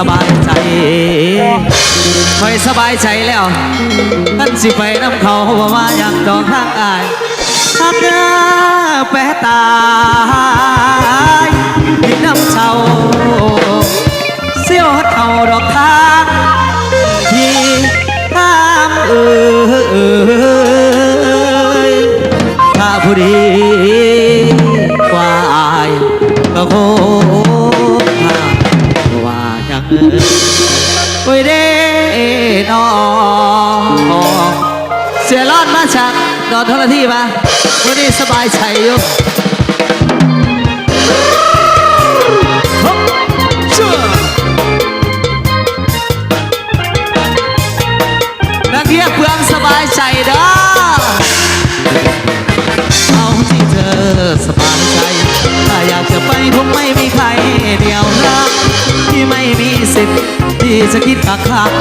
บายใจคอยสบายใจแล้วท่านสิไปน้ำเขาบอกว่าอยากดอกทางอายทักเนื้อแปะตายที่น้ำเช่าเสี้ยวเอาดอกทางที่น้ำถ้าผู้ดีกว่าอายก็คงว่าอย่างโอ้ยเด้นอเสียรอดมาจากดอนทรที่มาวันนี้สบายใจอยู่นักเรียนเพื่อนสบายใจเด้อเอาที่เธอสบายใจถ้าอยากจะไปคงไม่มีใครเดียวรักที่ไม่มีสิทธิ์ที่จะคิดกักขัง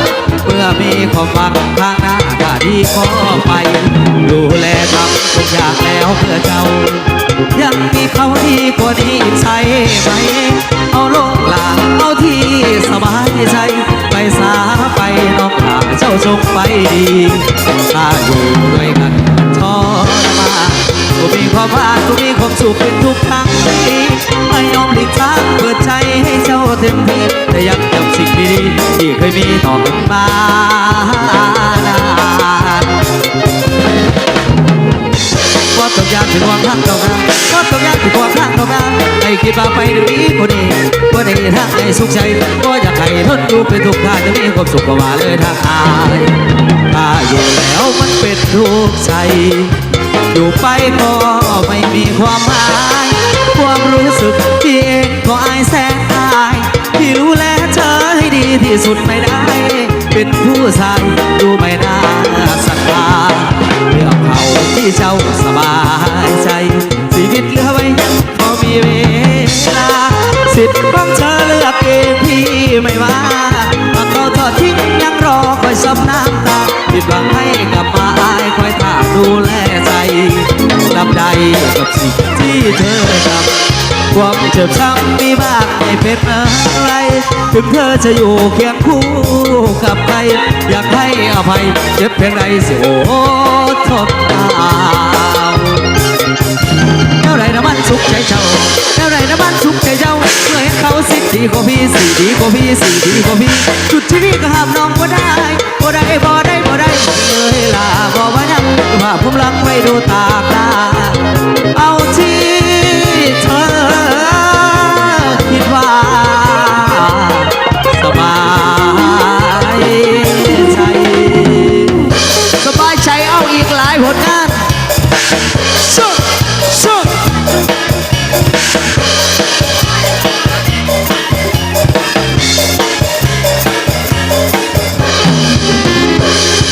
เมื่อมีความหวังข้างหน้าถ้าดีก็ไปดูแลทำทุกอย่างแล้วเพื่อเจ้ายังมีเขาดีกว่านี้ใช่ไหมเอาโลกลาเอาที่สบายใจไปสาไปน้องขาเจ้าจงไปดีถ้าอยู่ด้วยกันทรมานก็มีความพลาดก็มีความสุขเป็นทุกครั้งไม่ยอมหลีกทางเปิดใจให้เจ้าเต็มที่แต่ยังจำสิ่งดีๆที่เคยมีต่อกันมานานว่าต้องยากถึงความรักเรานะว่าต้องยากถึงความรักเรานะให้คิดว่าไปเดี๋ยวนี้คนนี้ว่าในทางให้สุขใจก็อยากให้ทนอยู่เป็นทุกข์ถ้าจะมีความสุขก็มาเลยทางอายถ้าอยู่แล้วมันเป็นทุกข์ใจอยู่ไปก็ไม่มีความหมายความรู้สึกที่เองก็อายแสนอายที่รู้แลเธอให้ดีที่สุดไม่ได้เป็นผู้ชายดูไม่น่าศรัทธาเลือกเขาที่เจ้าสบายใจชีวิตเหลือไว้ยังพอมีเวลาสิทธิ์ของเธอเลือกเองพี่ไม่ว่ามาเขาทอดทิ้งยังรอคอยซับน้ำตาผิดหวังให้กลับมาอายคอยถามดูแลใจรับใดกับสิ่งที่เธอทำความเจ็บช้ำมีมากไม่เป็นอะไรถึงเธอจะอยู่เคียงคู่กับใครอยากให้อภัยเจ็บเพียงไรสิโอ้ทนเอาเท่าไรน้ำมันสุขใจเจ้าเท่าไรน้ำมันสุขใจเจ้าเมื่อเห็นเขาสิดีกว่าพี่สี่ดีกว่าพี่สี่ดีกว่าพี่จุดที่พี่ก็ห้ามน้องบ่ได้บ่ได้บ่ได้บ่ได้เลยล่ะบอกว่ายังภาพผมรักไว้ดูตา